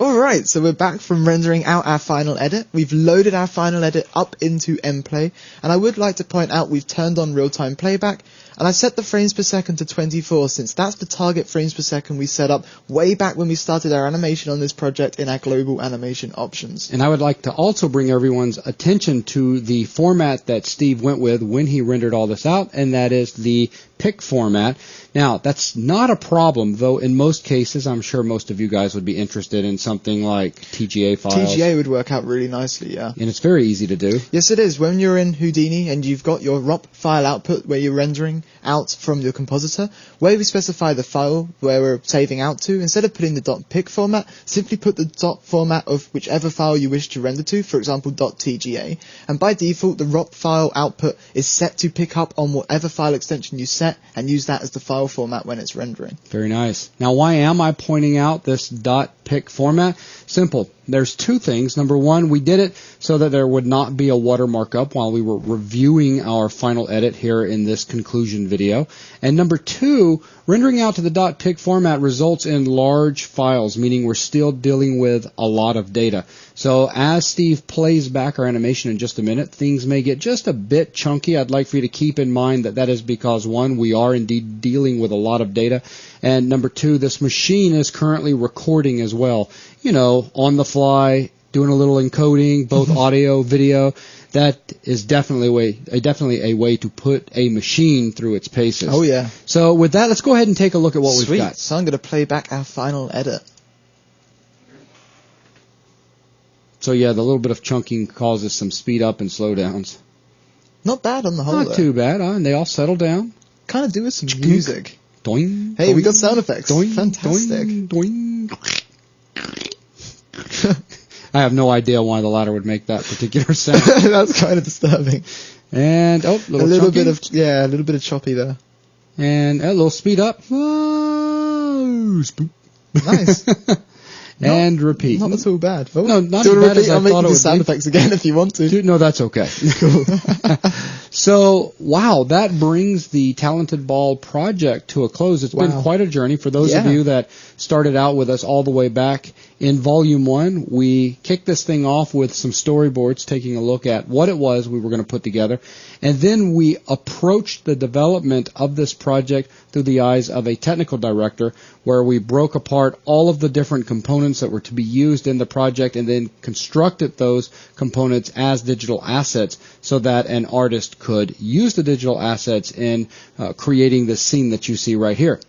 Alright, so we're back from rendering out our final edit. We've loaded our final edit up into mPlay, and I would like to point out we've turned on real-time playback, and I've set the frames per second to 24 since that's the target frames per second we set up way back when we started our animation on this project in our global animation options. And I would like to also bring everyone's attention to the format that Steve went with when he rendered all this out, and that is the PIC format. Now, that's not a problem, though in most cases, I'm sure most of you guys would be interested in something like TGA files. TGA would work out really nicely, yeah. And it's very easy to do. Yes, it is. When you're in Houdini and you've got your ROP file output where you're rendering out from your compositor, where we specify the file where we're saving out to, instead of putting the .pic format, simply put the dot format of whichever file you wish to render to, for example .tga, and by default the ROP file output is set to pick up on whatever file extension you set and use that as the file format when it's rendering. Very nice. Now, why am I pointing out this .pic format? Simple. There's two things. Number one, we did it so that there would not be a watermark up while we were reviewing our final edit here in this conclusion video. And number two, rendering out to the .pic format results in large files, meaning we're still dealing with a lot of data. So as Steve plays back our animation in just a minute, things may get just a bit chunky. I'd like for you to keep in mind that that is because, one, we are indeed dealing with a lot of data, and number two, this machine is currently recording as well. You know, on the fly, doing a little encoding, both audio, video. That is definitely a way to put a machine through its paces. Oh, yeah. So with that, let's go ahead and take a look at what we've got. So I'm going to play back our final edit. So yeah, the little bit of chunking causes some speed up and slow downs. Not bad on the whole, Not too bad, and they all settle down. Kind of do with some music. Doing. Hey, we got sound effects. Doing. Fantastic. Doing. I have no idea why the ladder would make that particular sound. That's kind of disturbing. And a little bit of choppy there. And a little speed up. Oh, spoop. Nice. And repeat. Not at all bad. Oh, no, not as bad as I thought it would be. I'll make you sound effects again if you want to. No, that's okay. Cool. So, wow, that brings the Talented Ball project to a close. It's been quite a journey. For those of you that started out with us all the way back in Volume 1, we kicked this thing off with some storyboards, taking a look at what it was we were going to put together. And then we approached the development of this project through the eyes of a technical director, where we broke apart all of the different components that were to be used in the project and then constructed those components as digital assets so that an artist could use the digital assets in creating the scene that you see right here.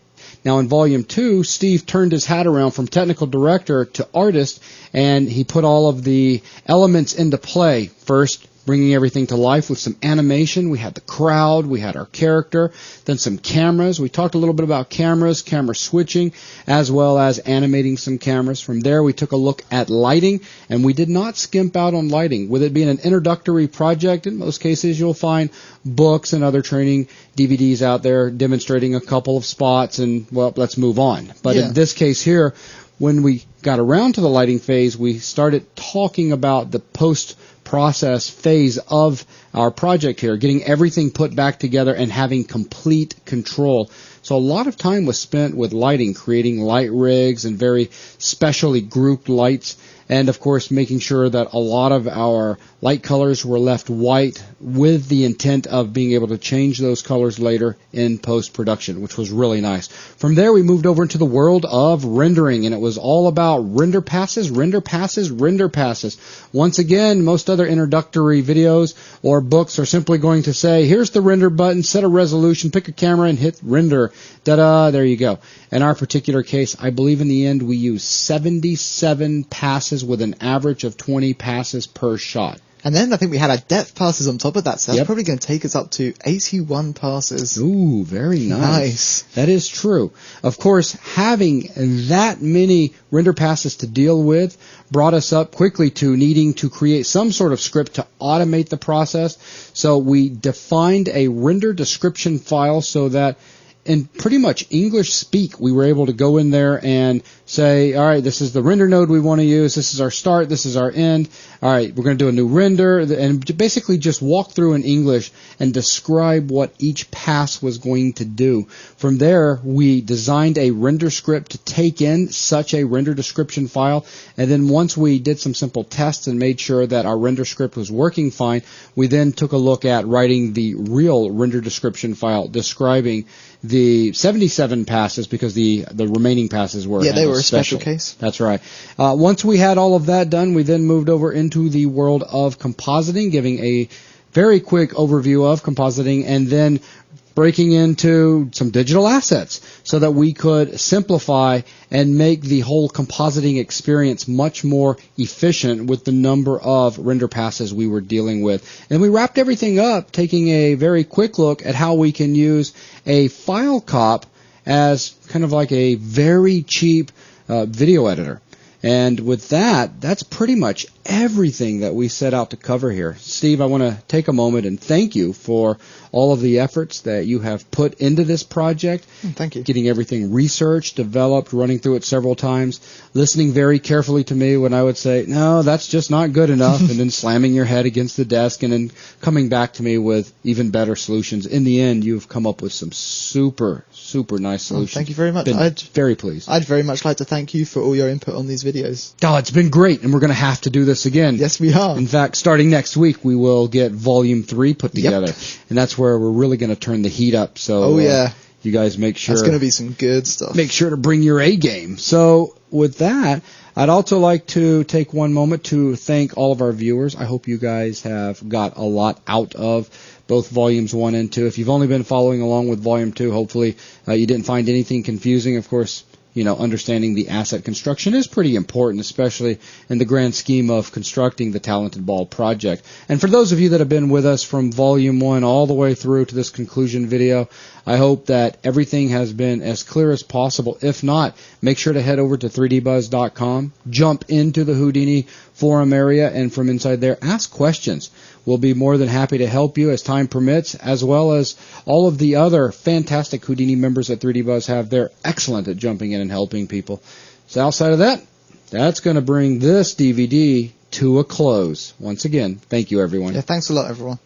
Now, in Volume 2, Steve turned his hat around from technical director to artist, and he put all of the elements into play. First, bringing everything to life with some animation. We had the crowd, we had our character, then some cameras. We talked a little bit about cameras, camera switching, as well as animating some cameras. From there, we took a look at lighting, and we did not skimp out on lighting. With it being an introductory project, in most cases you'll find books and other training DVDs out there demonstrating a couple of spots, and, well, let's move on. But in this case here, when we got around to the lighting phase, we started talking about the post-process phase of our project here, getting everything put back together and having complete control. So a lot of time was spent with lighting, creating light rigs and very specially grouped lights, and of course making sure that a lot of our light colors were left white with the intent of being able to change those colors later in post-production, which was really nice. From there, we moved over into the world of rendering, and it was all about render passes, render passes, render passes. Once again, most other introductory videos or books are simply going to say, here's the render button, set a resolution, pick a camera, and hit render. Ta-da, there you go. In our particular case, I believe in the end we used 77 passes with an average of 20 passes per shot. And then I think we had our depth passes on top of that, so that's probably going to take us up to 81 passes. Ooh, very nice. That is true. Of course, having that many render passes to deal with brought us up quickly to needing to create some sort of script to automate the process. So we defined a render description file so that in pretty much English speak, we were able to go in there and say, all right, this is the render node we want to use. This is our start. This is our end. All right, we're going to do a new render, and basically just walk through in English and describe what each pass was going to do. From there, we designed a render script to take in such a render description file, and then once we did some simple tests and made sure that our render script was working fine, we then took a look at writing the real render description file describing the 77 passes, because the remaining passes were they were a special case. That's right. Once we had all of that done, we then moved over into the world of compositing, giving a very quick overview of compositing, and then breaking into some digital assets so that we could simplify and make the whole compositing experience much more efficient with the number of render passes we were dealing with. And we wrapped everything up taking a very quick look at how we can use a file cop as kind of like a very cheap video editor. And with that, that's pretty much everything that we set out to cover here. Steve, I want to take a moment and thank you for all of the efforts that you have put into this project. Thank you. Getting everything researched, developed, running through it several times, listening very carefully to me when I would say, no, that's just not good enough, and then slamming your head against the desk and then coming back to me with even better solutions. In the end, you've come up with some super nice solutions. Thank you very much. Been very pleased. I'd very much like to thank you for all your input on these videos. Oh, it's been great, and we're going to have to do this again. Yes, we are. In fact, starting next week, we will get Volume 3 put together, and that's where we're really going to turn the heat up. So, you guys make sure. That's going to be some good stuff. Make sure to bring your A game. So, with that, I'd also like to take one moment to thank all of our viewers. I hope you guys have got a lot out of both Volumes 1 and 2. If you've only been following along with Volume 2, hopefully you didn't find anything confusing. Of course, understanding the asset construction is pretty important, especially in the grand scheme of constructing the Talented Ball project. And for those of you that have been with us from Volume 1 all the way through to this conclusion video, I hope that everything has been as clear as possible. If not, make sure to head over to 3dbuzz.com, jump into the Houdini forum area, and from inside there, ask questions. We'll be more than happy to help you as time permits, as well as all of the other fantastic Houdini members that 3dbuzz have. They're excellent at jumping in and helping people. So outside of that, that's going to bring this DVD to a close. Once again, thank you, everyone. Yeah, thanks a lot, everyone.